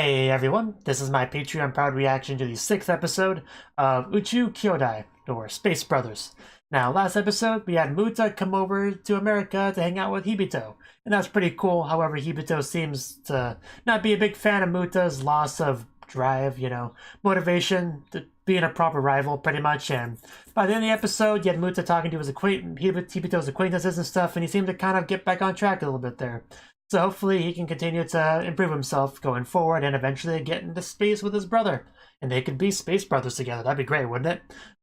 Hey everyone, this is my Patreon proud reaction to the 6th episode of Uchuu Kyoudai, or Space Brothers. Now, last episode, we had Muta come over to America to hang out with Hibito, and that's pretty cool. However, Hibito seems to not be a big fan of Muta's loss of drive, motivation, to being a proper rival, pretty much. And by the end of the episode, you had Muta talking to his Hibito's acquaintances and stuff, and he seemed to kind of get back on track a little bit there. So hopefully he can continue to improve himself going forward and eventually get into space with his brother. And they could be space brothers together. That'd be great, wouldn't it?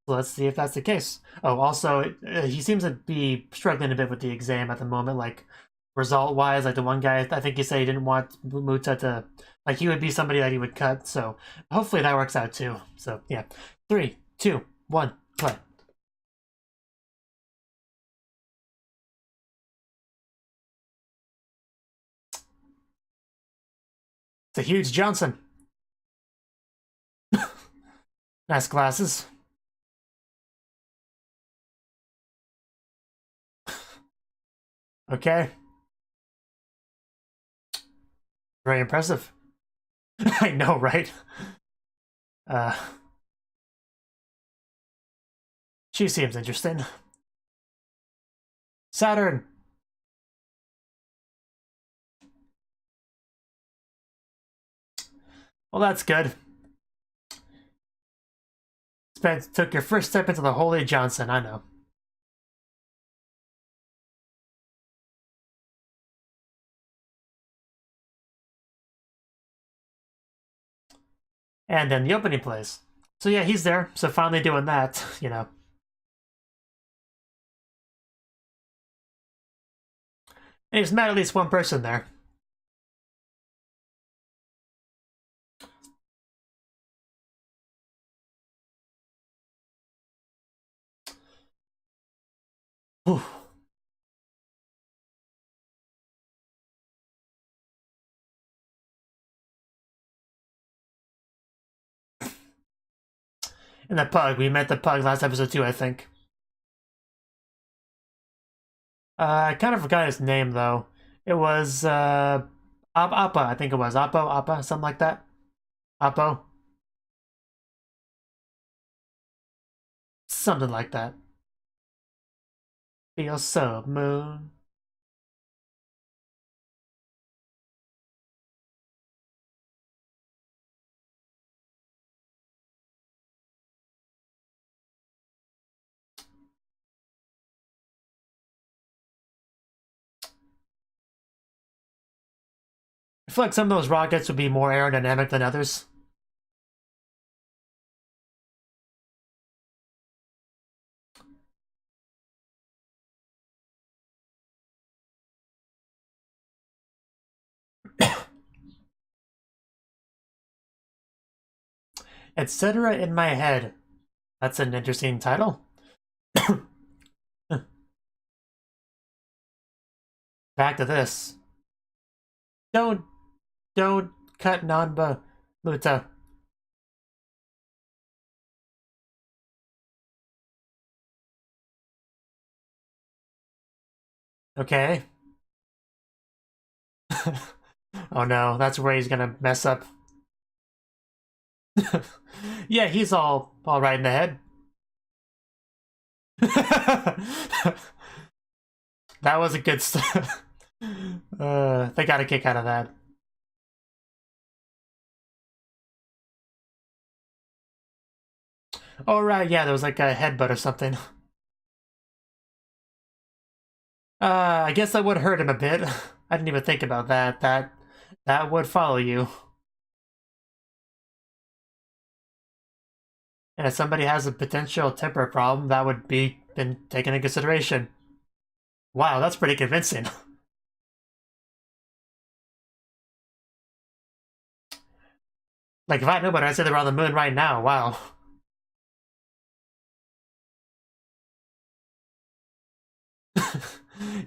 So let's see if that's the case. Oh, also, he seems to be struggling a bit with the exam at the moment, like, result-wise. Like, the one guy, I think he said he didn't want Muta to... Like, he would be somebody that he would cut, so hopefully that works out, too. So, yeah. 3, 2, 1, play. It's a huge Johnson. Nice glasses. Okay. Very impressive. I know, right? She seems interesting. Saturn. Well, that's good. Took your first step into the Holy Johnson, I know. And then the opening plays. So yeah, he's there. So finally doing that, And he's met at least one person there. Whew. And the pug. We met the pug last episode too, I think. I kind of forgot his name though. It was Appa, I think it was. Appa, something like that. Appo. Something like that. Feel so moon. I feel like some of those rockets would be more aerodynamic than others. Etc. in my head. That's an interesting title. Back to this. Don't cut Nanba, Muta. Okay. Oh no, that's where he's gonna mess up. Yeah, he's all right in the head. That was a good stuff. They got a kick out of that. Oh right, yeah, there was like a headbutt or something. I guess that would hurt him a bit. I didn't even think about that. That would follow you. And if somebody has a potential temper problem, that would be been taken into consideration. Wow, that's pretty convincing. Like, if I knew better, I'd say they're on the moon right now. Wow.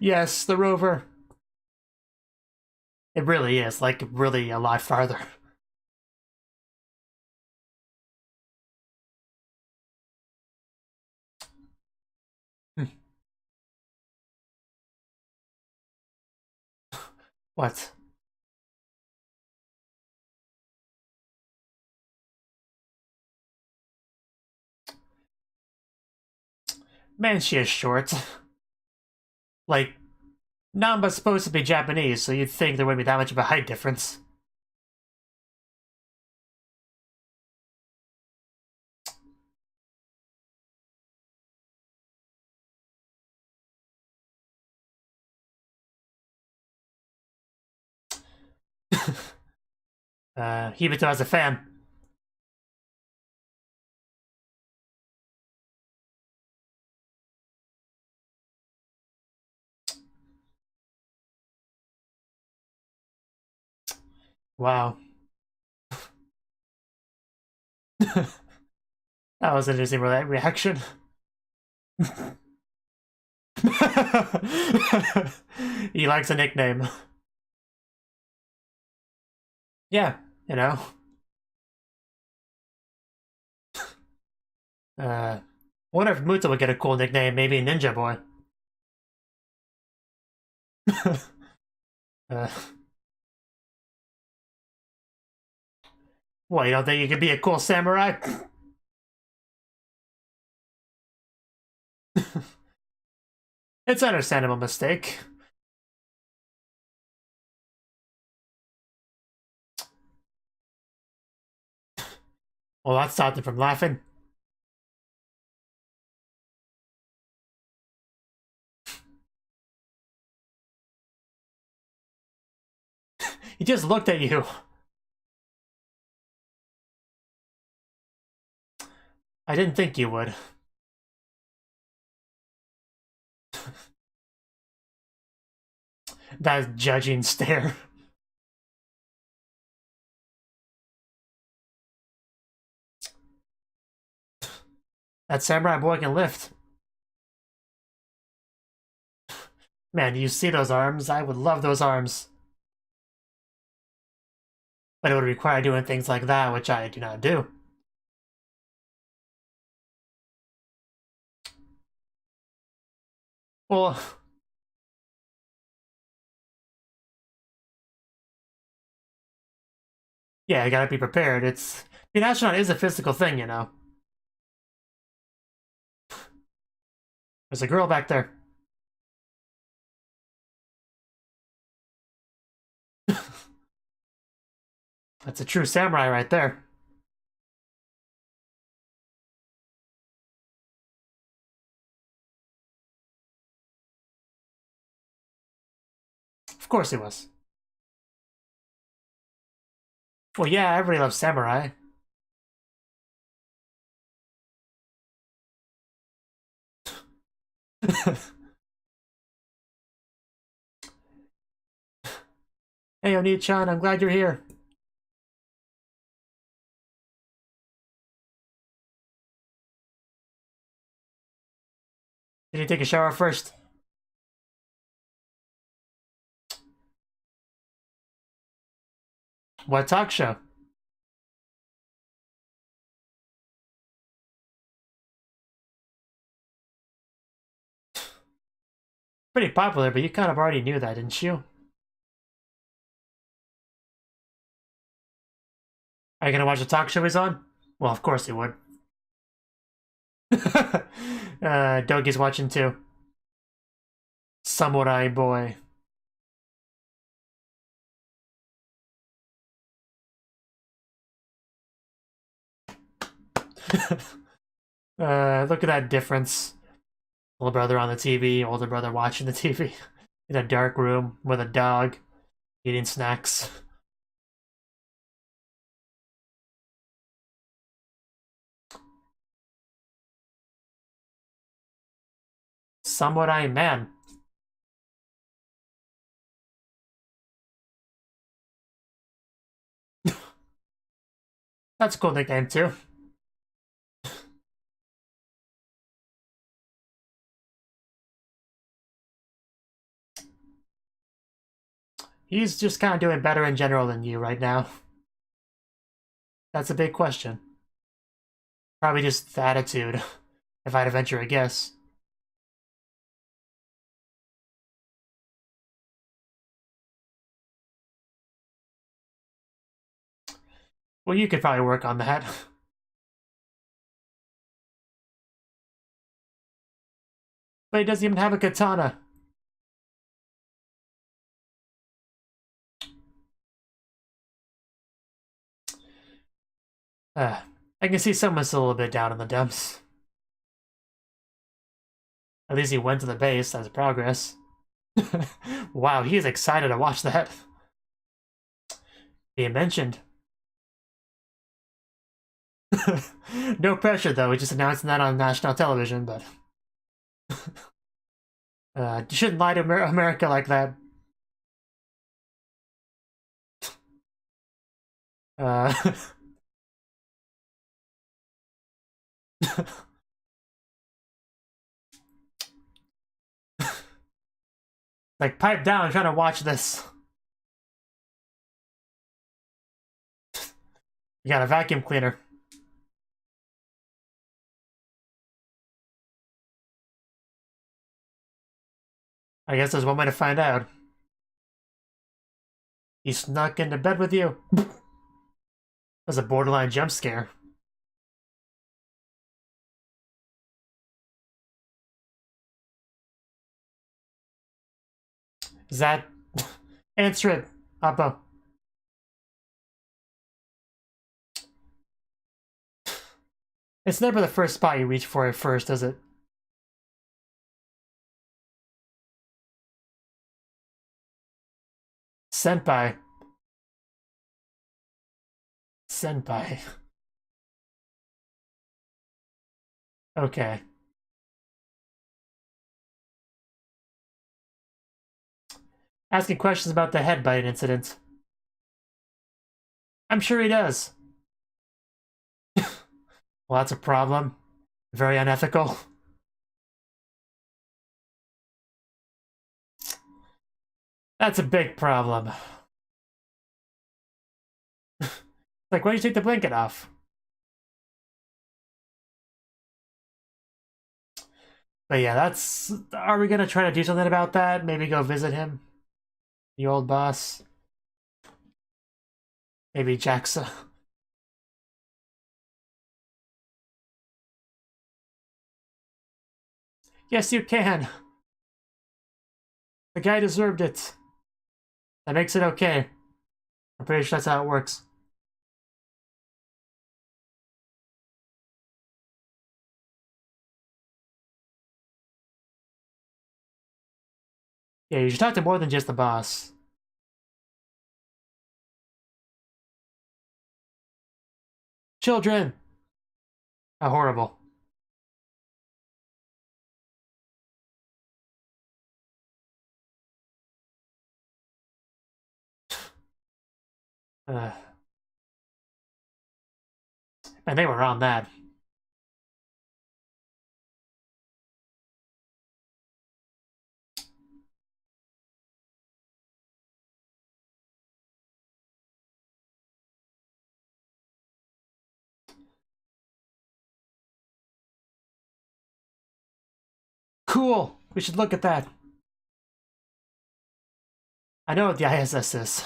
Yes, the rover. It really is, like, really a lot farther. What? Man, she is short. Like, Namba's supposed to be Japanese, so you'd think there wouldn't be that much of a height difference. Hibito has a fan. Wow. That was an interesting reaction. He likes a nickname. Yeah, you know. Wonder if Muta would get a cool nickname, maybe Ninja Boy. What, you don't think you could be a cool samurai? It's an understandable mistake. Well, that stopped him from laughing. He just looked at you. I didn't think you would. That judging stare. That samurai boy can lift. Man, do you see those arms? I would love those arms. But it would require doing things like that, which I do not do. Well, yeah, you gotta be prepared. Being an astronaut is a physical thing, you know. There's a girl back there. That's a true samurai right there. Of course he was. Well, yeah, everybody loves samurai. Hey, Oni-chan, I'm glad you're here. Did you take a shower first? What talk show? Pretty popular, but you kind of already knew that, didn't you? Are you gonna watch the talk show he's on? Well, of course he would. Dogi's watching too. Samurai boy. Look at that difference. Little brother on the TV, older brother watching the TV. In a dark room with a dog, eating snacks. Samurai man. That's a cool nickname too. He's just kind of doing better in general than you right now. That's a big question. Probably just the attitude, if I had to venture a guess. Well, you could probably work on that. But he doesn't even have a katana. I can see someone's a little bit down in the dumps. At least he went to the base as progress. Wow, he is excited to watch that. Being mentioned. No pressure though, we just announcing that on national television, but you shouldn't lie to America like that. Like, pipe down, I'm trying to watch this. You got a vacuum cleaner. I guess there's one way to find out. He snuck into bed with you. That was a borderline jump scare. Is that... Answer it, Appo. It's never the first spot you reach for at first, is it? Senpai. Senpai. Okay. Asking questions about the headbite incident. I'm sure he does. Well, that's a problem. Very unethical. That's a big problem. Like, why don't you take the blanket off? But yeah, that's... Are we gonna try to do something about that? Maybe go visit him? The old boss? Maybe Jaxa? Yes, you can! The guy deserved it. That makes it okay. I'm pretty sure that's how it works. Yeah, you should talk to more than just the boss. Children! How horrible. And they were on that. Cool! We should look at that. I know what the ISS is.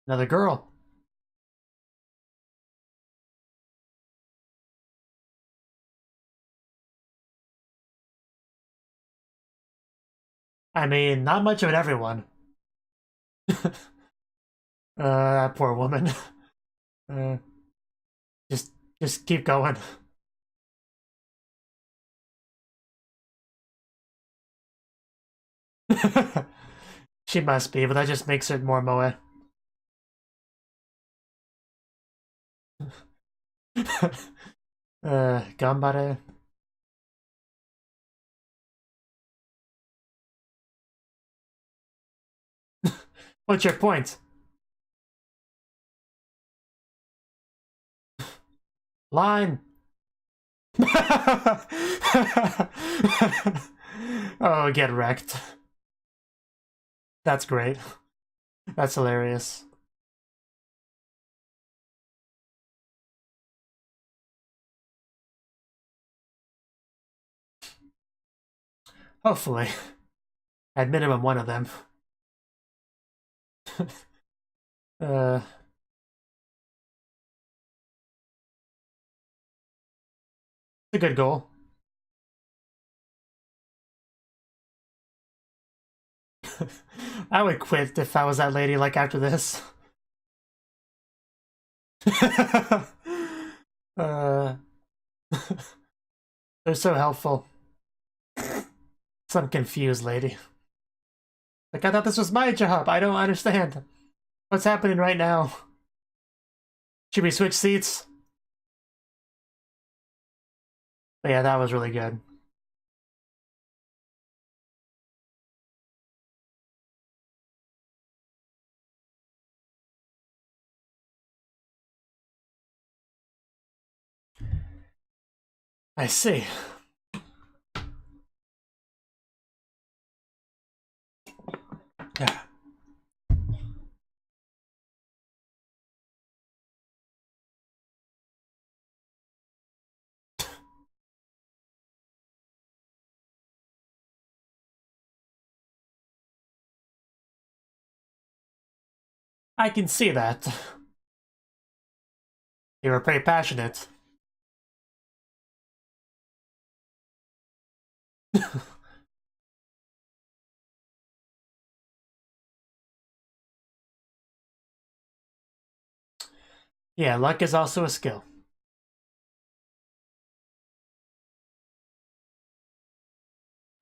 Another girl. I mean, not much of it, everyone. That poor woman. Uh, just keep going. She must be, but that just makes it more moe. Gambare. What's your point? Line. Oh, get wrecked. That's great. That's hilarious. Hopefully. At minimum, one of them. It's a good goal. I would quit if I was that lady, like, after this. uh, they're so helpful. Some confused lady. Like, I thought this was my job. I don't understand. What's happening right now? Should we switch seats? But yeah, that was really good. I see. Yeah. I can see that. You were pretty passionate. Yeah, luck is also a skill.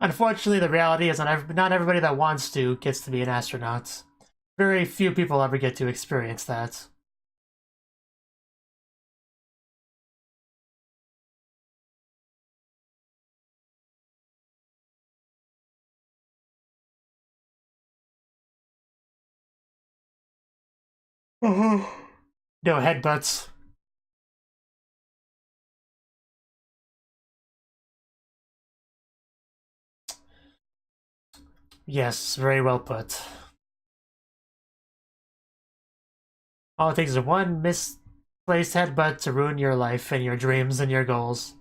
Unfortunately, the reality is not everybody that wants to gets to be an astronaut. Very few people ever get to experience that. No headbutts. Yes, very well put. All it takes is one misplaced headbutt to ruin your life and your dreams and your goals.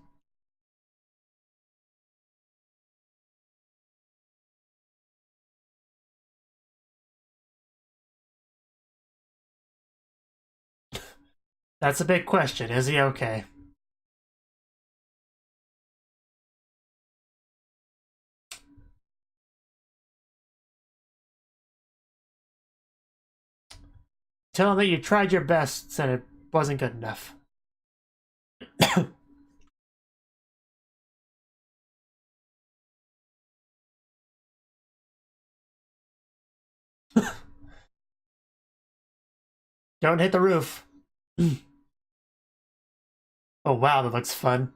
That's a big question. Is he okay? Tell him that you tried your best and it wasn't good enough. Don't hit the roof. Oh wow, that looks fun.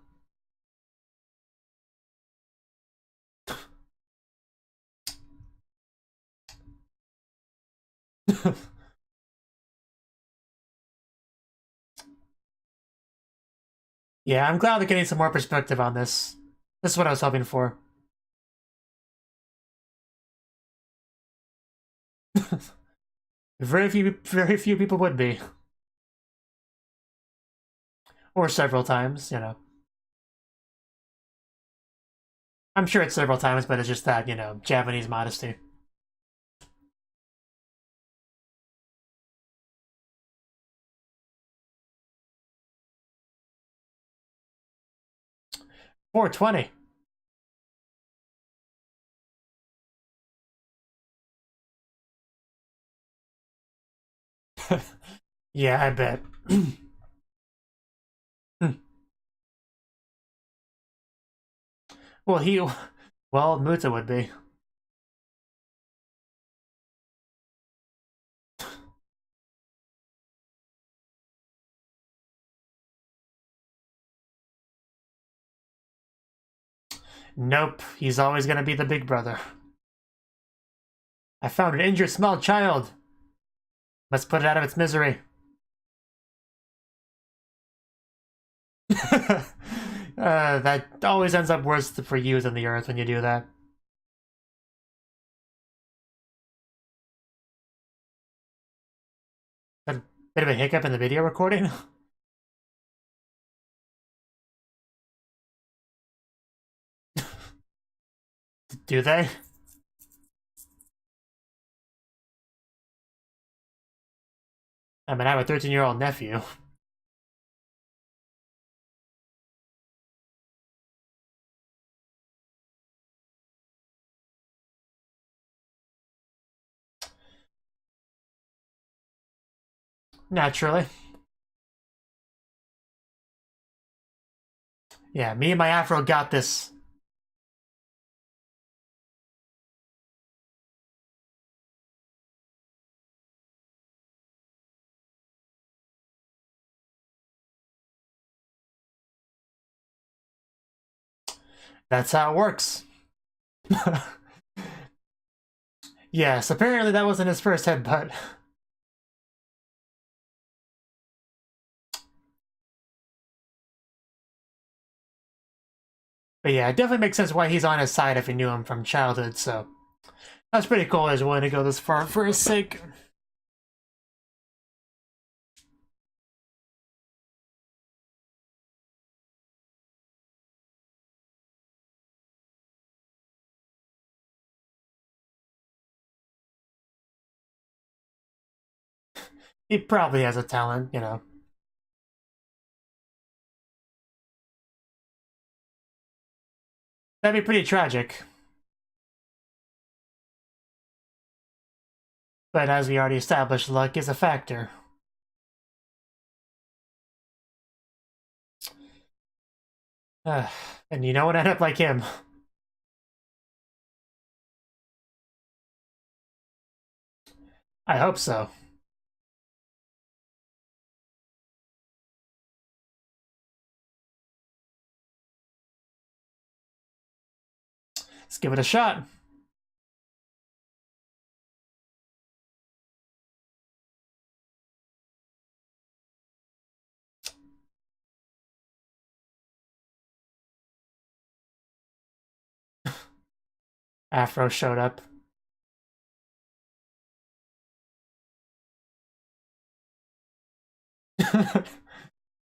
Yeah, I'm glad we're getting some more perspective on this. This is what I was hoping for. Very few people would be. Or several times, you know. I'm sure it's several times, but it's just that, you know, Japanese modesty. $420. Yeah, I bet. Well, well, Muta would be. Nope, he's always gonna be the big brother. I found an injured small child. Let's put it out of its misery. That always ends up worse for you than the Earth when you do that. A bit of a hiccup in the video recording. Do they? I mean, I have a 13-year-old nephew. Naturally. Yeah, me and my afro got this. That's how it works. Yes, apparently that wasn't his first headbutt. But yeah, it definitely makes sense why he's on his side if he knew him from childhood, so... That's pretty cool as willing to go this far for his sake. He probably has a talent, you know. That'd be pretty tragic. But as we already established, luck is a factor. And you know what ended up like him. I hope so. Let's give it a shot. Afro showed up.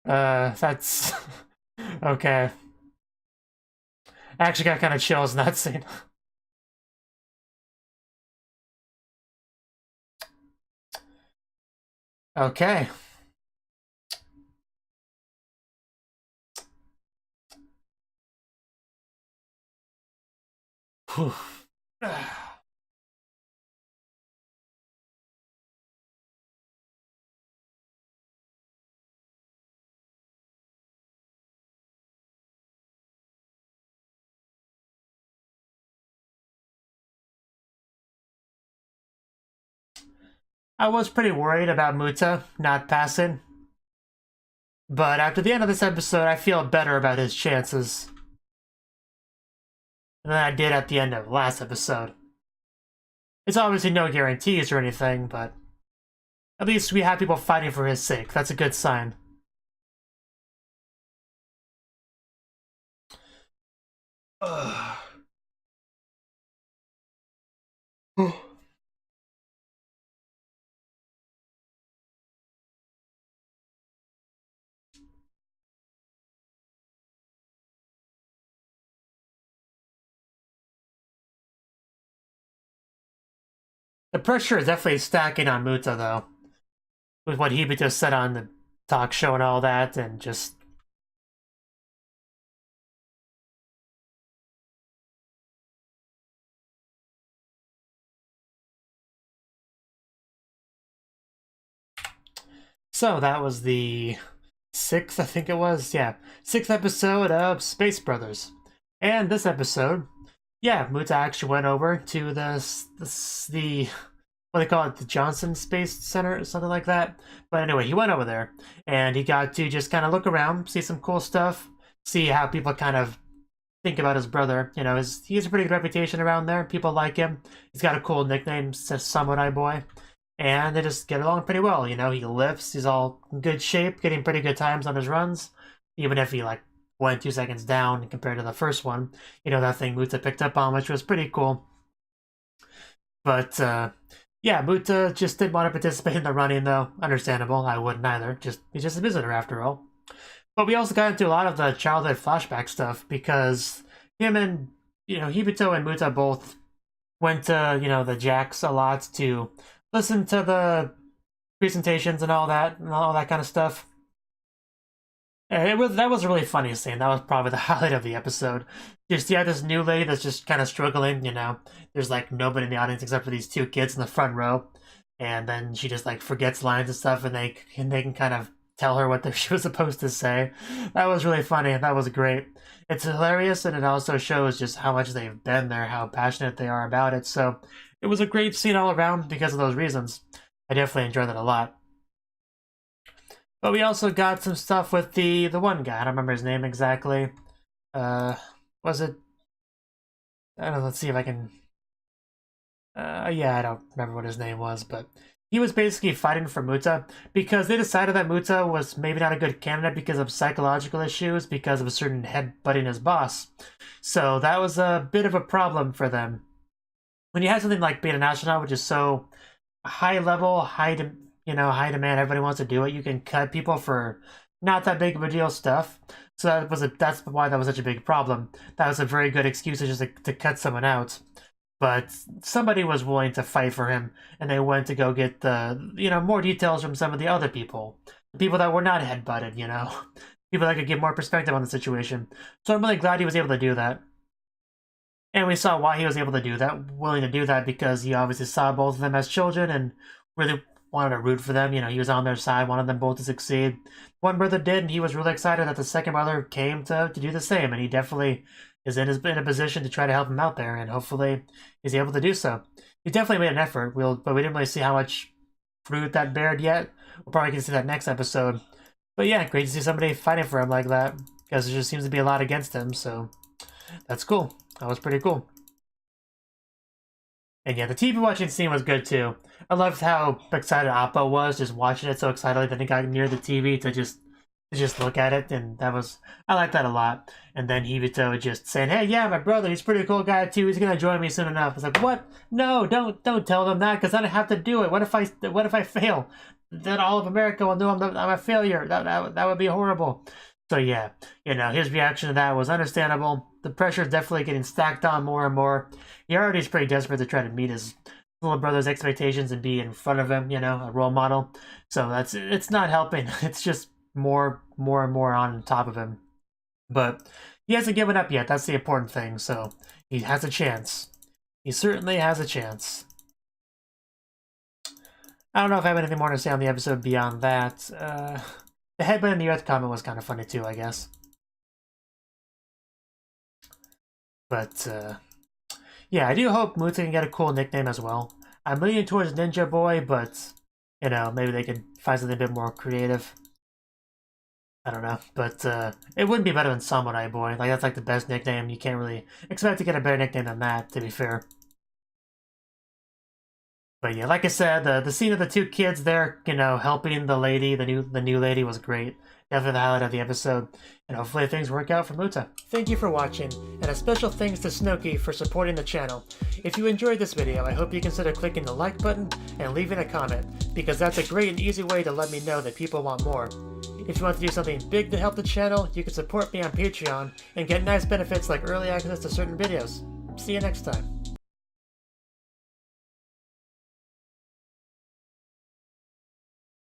That's... okay. I actually got kind of chills in that scene. Okay. Whew. I was pretty worried about Muta not passing. But after the end of this episode, I feel better about his chances than I did at the end of last episode. It's obviously no guarantees or anything, but at least we have people fighting for his sake. That's a good sign. Ugh. The pressure is definitely stacking on Muta, though. With what Hibito said on the talk show and all that, and just... So, that was the 6th, I think it was? Yeah, 6th episode of Space Brothers. And this episode, yeah, Muta actually went over to the what they call it, the Johnson Space Center or something like that. But anyway, he went over there and he got to just kind of look around, see some cool stuff, see how people kind of think about his brother. You know, he has a pretty good reputation around there. People like him. He's got a cool nickname, Samurai Boy. And they just get along pretty well. You know, he lifts, he's all in good shape, getting pretty good times on his runs, even if he like 1-2 seconds down compared to the first one. You know, that thing Muta picked up on, which was pretty cool. But yeah, Muta just didn't want to participate in the running, though. Understandable. I wouldn't either. He's just a visitor, after all. But we also got into a lot of the childhood flashback stuff, because him and, you know, Hibito and Muta both went to, you know, the Jacks a lot to listen to the presentations and all that kind of stuff. And that was a really funny scene. That was probably the highlight of the episode. Just you have this new lady that's just kind of struggling. There's like nobody in the audience except for these two kids in the front row, and then she just like forgets lines and stuff, and they can kind of tell her what she was supposed to say. That was really funny. That was great. It's hilarious, and it also shows just how much they've been there, how passionate they are about it. So it was a great scene all around because of those reasons. I definitely enjoyed that a lot. But we also got some stuff with the one guy. I don't remember his name exactly. Was it? I don't know. Let's see if I can. Yeah, I don't remember what his name was, but he was basically fighting for Muta because they decided that Muta was maybe not a good candidate because of psychological issues, because of a certain head-butting his boss. So that was a bit of a problem for them. When you have something like being an astronaut, which is so high level, high demand, everybody wants to do it, you can cut people for not that big of a deal stuff. So that's why that was such a big problem. That was a very good excuse just to cut someone out. But somebody was willing to fight for him, and they went to go get the, more details from some of the other people. The people that were not head-butted, People that could give more perspective on the situation. So I'm really glad he was able to do that. And we saw why he was able to do that, willing to do that, because he obviously saw both of them as children and really wanted to root for them. He was on their side, wanted them both to succeed. One brother did, and he was really excited that the second brother came to do the same, and he definitely is in a position to try to help him out there, and hopefully he's able to do so. He definitely made an effort, but we didn't really see how much fruit that bared yet. We'll probably get to see that next episode. But yeah, great to see somebody fighting for him like that, because there just seems to be a lot against him, so that's cool. That was pretty cool. And yeah, the TV watching scene was good too. I loved how excited Appa was, just watching it so excitedly that he got near the TV to just look at it, and I like that a lot. And then Hibito just saying, "Hey, yeah, my brother, he's a pretty cool guy too. He's gonna join me soon enough." It's like, what? No, don't tell them that, because then I have to do it. What if I fail? Then all of America will know I'm a failure. That would be horrible. So yeah, his reaction to that was understandable. The pressure is definitely getting stacked on more and more. He already is pretty desperate to try to meet his little brother's expectations and be in front of him, a role model. So it's not helping. It's just more and more on top of him. But he hasn't given up yet. That's the important thing. So he has a chance. He certainly has a chance. I don't know if I have anything more to say on the episode beyond that. The headbutt in the Ueck comment was kind of funny too, I guess. But, yeah, I do hope Muta can get a cool nickname as well. I'm leaning towards Ninja Boy, but, maybe they could find something a bit more creative. I don't know, but it wouldn't be better than Samurai Boy. Like, that's like the best nickname. You can't really expect to get a better nickname than that, to be fair. But yeah, like I said, the scene of the two kids there, helping the lady, the new lady, was great. Definitely the highlight of the episode, and hopefully things work out for Muta. Thank you for watching, and a special thanks to Cnouki for supporting the channel. If you enjoyed this video, I hope you consider clicking the like button and leaving a comment, because that's a great and easy way to let me know that people want more. If you want to do something big to help the channel, you can support me on Patreon and get nice benefits like early access to certain videos. See you next time.